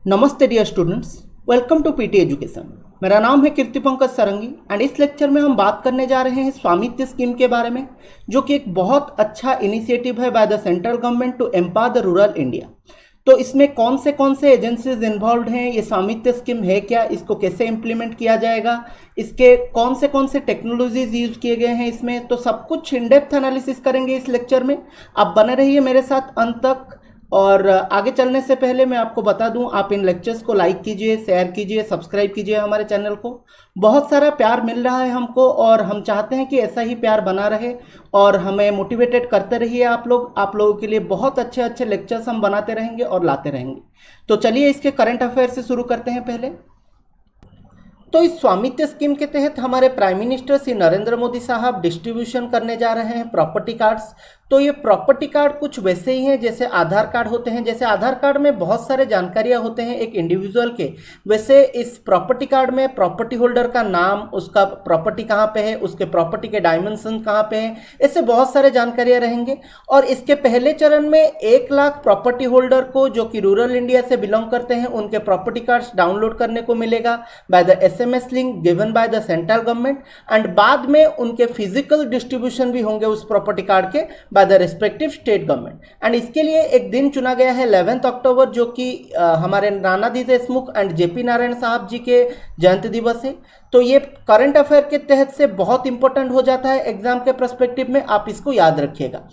नमस्ते dear students, welcome to PT education. मेरा नाम है कीर्ति पंकज सारंगी एंड इस लेक्चर में हम बात करने जा रहे हैं स्वामित्व स्कीम के बारे में, जो कि एक बहुत अच्छा इनिशिएटिव है by the central government to empower the rural India. तो इसमें कौन से एजेंसीज इन्वॉल्व हैं, ये स्वामित्व स्कीम है क्या, इसको कैसे इम्प्लीमेंट किया जाएगा, इसके कौन से टेक्नोलॉजीज यूज किए गए हैं इसमें, तो सब कुछ इन डेप्थ एनालिसिस करेंगे इस लेक्चर में। आप बने रहिए मेरे साथ अंत तक। और आगे चलने से पहले मैं आपको बता दूं, आप इन लेक्चर्स को लाइक कीजिए, शेयर कीजिए, सब्सक्राइब कीजिए हमारे चैनल को। बहुत सारा प्यार मिल रहा है हमको और हम चाहते हैं कि ऐसा ही प्यार बना रहे और हमें मोटिवेटेड करते रहिए आप लोग। आप लोगों के लिए बहुत अच्छे अच्छे लेक्चर्स हम बनाते रहेंगे और लाते रहेंगे। तो चलिए इसके करंट अफेयर से शुरू करते हैं पहले। तो इस स्वामित्व स्कीम के तहत हमारे प्राइम मिनिस्टर श्री नरेंद्र मोदी साहब डिस्ट्रीब्यूशन करने जा रहे हैं प्रॉपर्टी कार्ड्स। तो ये प्रॉपर्टी कार्ड कुछ वैसे ही हैं जैसे आधार कार्ड होते हैं। जैसे आधार कार्ड में बहुत सारे जानकारियां होते हैं एक इंडिविजुअल के, वैसे इस प्रॉपर्टी कार्ड में प्रॉपर्टी होल्डर का नाम, उसका प्रॉपर्टी कहाँ पे है, उसके प्रॉपर्टी के डायमेंशन कहाँ पे है, ऐसे बहुत सारे जानकारियां रहेंगे। और इसके पहले चरण में 1 लाख प्रॉपर्टी होल्डर को, जो कि रूरल इंडिया से बिलोंग करते हैं, उनके प्रॉपर्टी कार्ड्स डाउनलोड करने को मिलेगा by the SMS link given by the central government. And बाद में उनके फिजिकल डिस्ट्रीब्यूशन भी होंगे उस प्रॉपर्टी कार्ड के by the respective state government. And इसके लिए एक दिन चुना गया है 11 अक्टूबर, जो कि हमारे नानाजी देशमुख एंड JP नारायण साहब जी के जयंती दिवस है। तो ये करंट अफेयर के तहत से बहुत इंपॉर्टेंट हो जाता है एग्जाम के पर्सपेक्टिव में, आप इसको याद रखिएगा।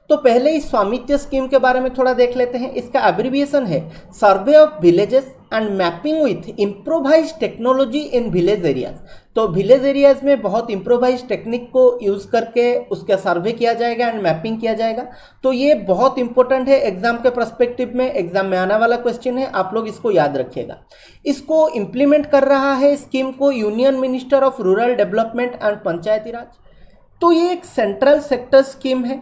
तो पहले इस स्वामित्व स्कीम के बारे में थोड़ा देख लेते हैं। इसका एब्रिविएशन है survey of villages and mapping with improvise technology in village areas. तो विलेज एरियाज में बहुत इम्प्रोवाइज टेक्निक को यूज करके उसका सर्वे किया जाएगा एंड मैपिंग किया जाएगा। तो ये बहुत इंपॉर्टेंट है एग्जाम के पर्सपेक्टिव में, एग्जाम में आने वाला क्वेश्चन है, आप लोग इसको याद रखिएगा। इसको इम्प्लीमेंट कर रहा है स्कीम को union minister of rural development and Panchayati Raj. तो ये एक सेंट्रल सेक्टर स्कीम है।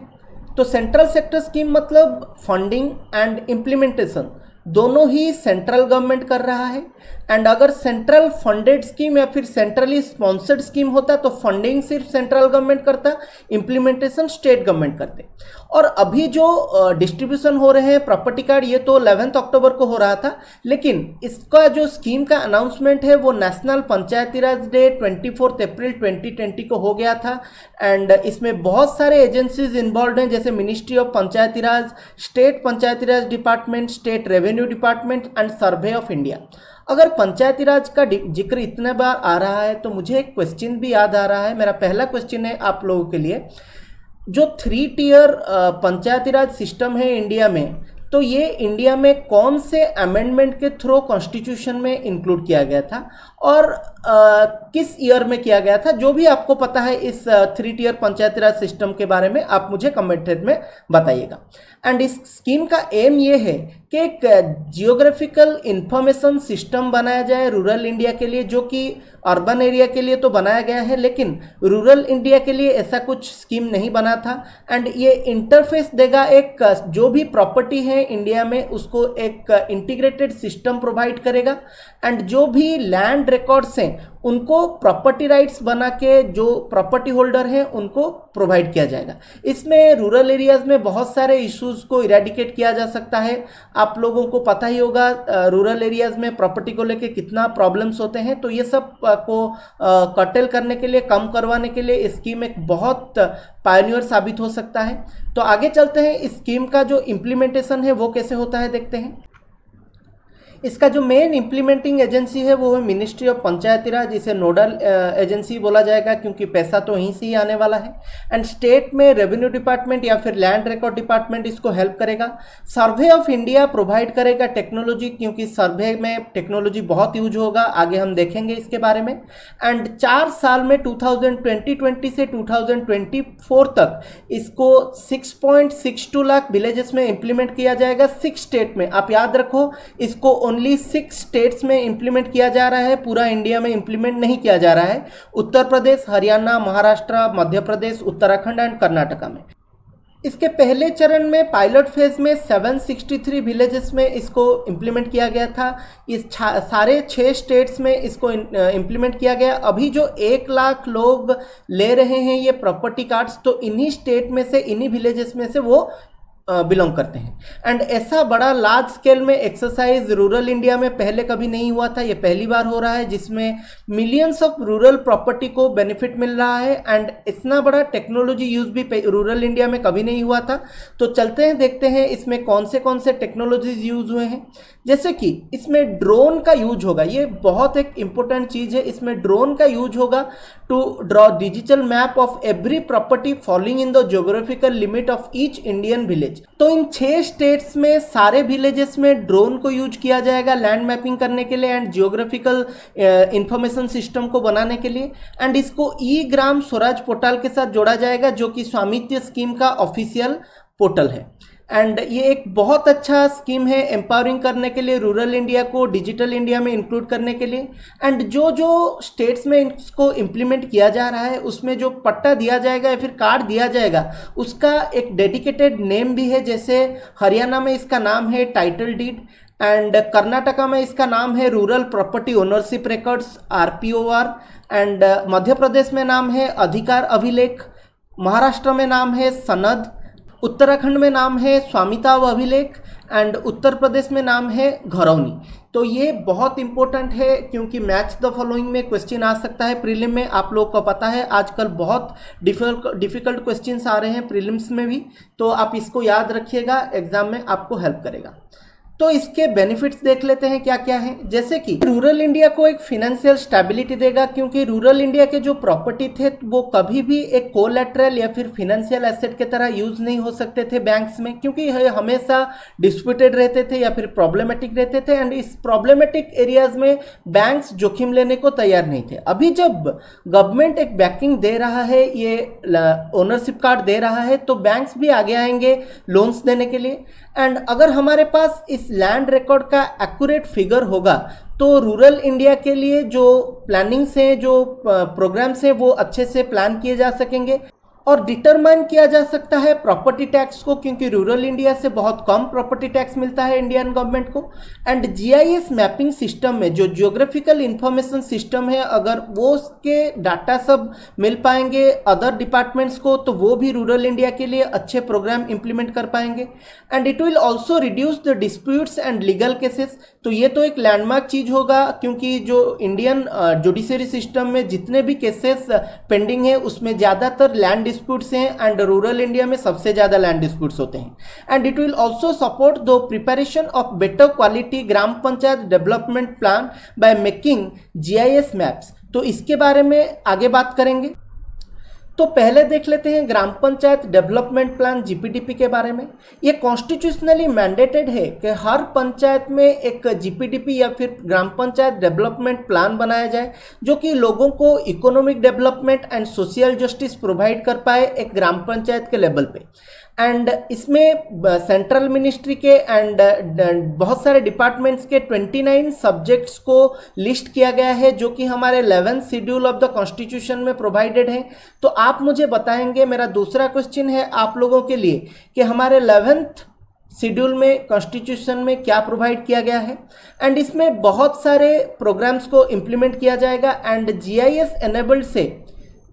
तो सेंट्रल सेक्टर स्कीम मतलब फंडिंग एंड इम्प्लीमेंटेशन दोनों ही सेंट्रल गवर्नमेंट कर रहा है। एंड अगर सेंट्रल फंडेड स्कीम या फिर सेंट्रली स्पॉन्सर्ड स्कीम होता तो फंडिंग सिर्फ सेंट्रल गवर्नमेंट करता, इम्प्लीमेंटेशन स्टेट गवर्नमेंट करते। और अभी जो डिस्ट्रीब्यूशन हो रहे हैं प्रॉपर्टी कार्ड, ये तो 11 अक्टूबर को हो रहा था, लेकिन इसका जो स्कीम का अनाउंसमेंट है वो नेशनल पंचायती राज डे 24 अप्रैल 2020 को हो गया था। एंड इसमें बहुत सारे एजेंसीज इन्वॉल्व हैं, जैसे ministry of Panchayati Raj, state Panchayati Raj department, state revenue department and survey of India. अगर पंचायती राज का जिक्र इतने बार आ रहा है तो मुझे एक क्वेश्चन भी याद आ रहा है। मेरा पहला क्वेश्चन है आप लोगों के लिए, जो 3 टियर पंचायती राज सिस्टम है इंडिया में, तो ये इंडिया में कौन से अमेंडमेंट के थ्रू कॉन्स्टिट्यूशन में इंक्लूड किया गया था और किस ईयर में किया गया था? जो भी आपको पता है इस 3 टियर पंचायती राज सिस्टम के बारे में, आप मुझे कमेंट में बताइएगा। एंड इस स्कीम का एम ये है कि एक जियोग्राफिकल इंफॉर्मेशन सिस्टम बनाया जाए रूरल इंडिया के लिए, जो कि अर्बन एरिया के लिए तो बनाया गया है, लेकिन रूरल इंडिया के लिए ऐसा कुछ स्कीम नहीं बना था। एंड ये इंटरफेस देगा, एक जो भी प्रॉपर्टी है इंडिया में उसको एक इंटीग्रेटेड सिस्टम प्रोवाइड करेगा। एंड जो भी लैंड रिकॉर्ड्स हैं उनको प्रॉपर्टी राइट्स बना के जो प्रॉपर्टी होल्डर हैं उनको प्रोवाइड किया जाएगा। इसमें रूरल एरियाज में बहुत सारे इश्यूज को इरेडिकेट किया जा सकता है। आप लोगों को पता ही होगा रूरल एरियाज में प्रॉपर्टी को लेके कितना प्रॉब्लम्स होते हैं। तो ये सब को कर्टेल करने के लिए, कम करवाने के लिए स्कीम एक बहुत पायनियर साबित हो सकता है। तो आगे चलते हैं, इस स्कीम का जो इम्प्लीमेंटेशन है वो कैसे होता है देखते हैं। इसका जो मेन इम्प्लीमेंटिंग एजेंसी है वो है मिनिस्ट्री ऑफ पंचायती राज। इसे नोडल एजेंसी बोला जाएगा क्योंकि पैसा तो यहीं से ही आने वाला है। एंड स्टेट में रेवेन्यू डिपार्टमेंट या फिर लैंड रिकॉर्ड डिपार्टमेंट इसको हेल्प करेगा। सर्वे ऑफ इंडिया प्रोवाइड करेगा टेक्नोलॉजी, क्योंकि सर्वे में टेक्नोलॉजी बहुत यूज होगा, आगे हम देखेंगे इसके बारे में। एंड 4 साल में 2020 से 2024 तक इसको 6.62 लाख विलेजेस में इंप्लीमेंट किया जाएगा 6 स्टेट में। आप याद रखो, इसको ओनली 6 स्टेट्स में इंप्लीमेंट किया जा रहा है, पूरा इंडिया में इंप्लीमेंट नहीं किया जा रहा है। उत्तर प्रदेश, हरियाणा, महाराष्ट्र, मध्य प्रदेश, उत्तराखंड एंड कर्नाटका में। इसके पहले चरण में पायलट फेज में 763 विलेजेस में इसको इंप्लीमेंट किया गया था। इस सारे 6 स्टेट्स में इसको इंप्लीमेंट किया गया। अभी जो 1 लाख लोग ले रहे हैं ये प्रॉपर्टी कार्ड्स, तो इन्हीं स्टेट में से, इन्हीं विलेजेस में से वो बिलोंग करते हैं। एंड ऐसा बड़ा लार्ज स्केल में एक्सरसाइज रूरल इंडिया में पहले कभी नहीं हुआ था, ये पहली बार हो रहा है जिसमें मिलियंस ऑफ रूरल प्रॉपर्टी को बेनिफिट मिल रहा है। एंड इतना बड़ा टेक्नोलॉजी यूज भी रूरल इंडिया में कभी नहीं हुआ था। तो चलते हैं देखते हैं इसमें कौन से टेक्नोलॉजीज यूज हुए हैं। जैसे कि इसमें ड्रोन का यूज होगा, ये बहुत एक इंपॉर्टेंट चीज है। इसमें ड्रोन का यूज होगा to draw digital map of every property following in the geographical limit of each Indian village. तो इन 6 स्टेट्स में सारे विलेजेस में ड्रोन को यूज किया जाएगा लैंड मैपिंग करने के लिए एंड जियोग्राफिकल इंफॉर्मेशन सिस्टम को बनाने के लिए। एंड इसको ई ग्राम स्वराज पोर्टल के साथ जोड़ा जाएगा जो कि स्वामित्व स्कीम का ऑफिशियल पोर्टल है। एंड ये एक बहुत अच्छा स्कीम है एम्पावरिंग करने के लिए, रूरल इंडिया को डिजिटल इंडिया में इंक्लूड करने के लिए। एंड जो स्टेट्स में इसको इम्प्लीमेंट किया जा रहा है उसमें जो पट्टा दिया जाएगा या फिर कार्ड दिया जाएगा उसका एक डेडिकेटेड नेम भी है। जैसे हरियाणा में इसका नाम है टाइटल डीड, एंड कर्नाटका में इसका नाम है rural property ownership records RPOR, and Madhya Pradesh में नाम है अधिकार अभिलेख, महाराष्ट्र में नाम है सनद, उत्तराखंड में नाम है स्वामित्व अभिलेख, एंड उत्तर प्रदेश में नाम है घरौनी। तो ये बहुत इंपॉर्टेंट है क्योंकि मैच द फॉलोइंग में क्वेश्चन आ सकता है प्रीलिम में। आप लोग को पता है आजकल बहुत डिफिकल्ट क्वेश्चंस आ रहे हैं प्रीलिम्स में भी, तो आप इसको याद रखिएगा, एग्जाम में आपको हेल्प करेगा। तो इसके बेनिफिट्स देख लेते हैं क्या क्या है। जैसे कि रूरल इंडिया को एक फाइनेंशियल स्टेबिलिटी देगा क्योंकि रूरल इंडिया के जो प्रॉपर्टी थे वो कभी भी एक कोलैटरल या फिर फाइनेंशियल एसेट की तरह यूज नहीं हो सकते थे बैंक्स में, क्योंकि ये हमेशा डिस्प्यूटेड रहते थे या फिर प्रॉब्लमेटिक रहते थे। एंड इस प्रॉब्लमेटिक एरियाज में बैंक्स जोखिम लेने को तैयार नहीं थे। अभी जब गवर्नमेंट एक बैकिंग दे रहा है, ये ओनरशिप कार्ड दे रहा है, तो बैंक्स भी आगे आएंगे लोन्स देने के लिए। एंड अगर हमारे पास इस लैंड रिकॉर्ड का एक्यूरेट फिगर होगा तो रूरल इंडिया के लिए जो प्लानिंग्स हैं, जो प्रोग्राम्स हैं, वो अच्छे से प्लान किए जा सकेंगे और डिटरमाइन किया जा सकता है प्रॉपर्टी टैक्स को, क्योंकि रूरल इंडिया से बहुत कम प्रॉपर्टी टैक्स मिलता है इंडियन गवर्नमेंट को। एंड GIS मैपिंग सिस्टम में जो जियोग्राफिकल इंफॉर्मेशन सिस्टम है, अगर वो उसके डाटा सब मिल पाएंगे अदर डिपार्टमेंट्स को तो वो भी रूरल इंडिया के लिए अच्छे प्रोग्राम इंप्लीमेंट कर पाएंगे। And it will also reduce the disputes and legal cases. तो ये तो एक लैंडमार्क चीज होगा क्योंकि जो इंडियन जुडिशरी सिस्टम में जितने भी केसेस पेंडिंग है उसमें ज़्यादातर लैंड डिस्प्यूट्स हैं एंड रूरल इंडिया में सबसे ज़्यादा लैंड डिस्प्यूट्स होते हैं। And it will also support the preparation of better quality gram panchayat development plan by making GIS maps. तो इसके बारे में आगे बात करेंगे। तो पहले देख लेते हैं ग्राम पंचायत डेवलपमेंट प्लान GPDP के बारे में। ये कॉन्स्टिट्यूशनली मैंडेटेड है कि हर पंचायत में एक GPDP या फिर ग्राम पंचायत डेवलपमेंट प्लान बनाया जाए जो कि लोगों को economic development and social justice provide कर पाए एक ग्राम पंचायत के लेवल पे। एंड इसमें सेंट्रल मिनिस्ट्री के एंड बहुत सारे डिपार्टमेंट्स के 29 सब्जेक्ट्स को लिस्ट किया गया है जो कि हमारे 11th schedule of the constitution में प्रोवाइडेड है। तो आप मुझे बताएंगे, मेरा दूसरा क्वेश्चन है आप लोगों के लिए कि हमारे 11th शेड्यूल में कॉन्स्टिट्यूशन में क्या प्रोवाइड किया गया है। एंड इसमें बहुत सारे प्रोग्राम्स को इम्प्लीमेंट किया जाएगा एंड GIS एनेबल्ड से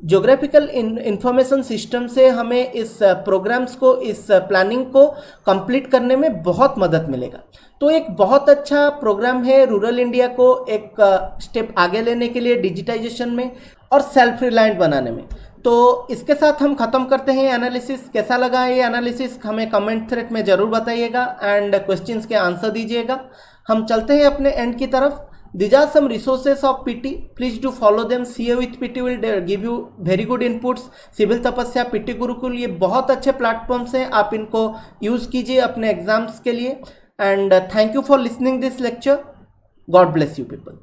ज्योग्राफिकल इंफॉर्मेशन सिस्टम से हमें इस प्रोग्राम्स को, इस प्लानिंग को कंप्लीट करने में बहुत मदद मिलेगा। तो एक बहुत अच्छा प्रोग्राम है रूरल इंडिया को एक स्टेप आगे लेने के लिए डिजिटाइजेशन में और सेल्फ रिलायंट बनाने में। तो इसके साथ हम ख़त्म करते हैं एनालिसिस। कैसा लगा ये एनालिसिस हमें कमेंट थ्रेड में ज़रूर बताइएगा एंड क्वेश्चंस के आंसर दीजिएगा। हम चलते हैं अपने एंड की तरफ। These are some resources of PT. Please do follow them. CA with PT will give you very good inputs. Civil Tapasya, PT Gurukul, ये बहुत अच्छे प्लेटफॉर्म्स हैं, आप इनको यूज़ कीजिए अपने एग्जाम्स के लिए। And thank you for listening this lecture. God bless you people.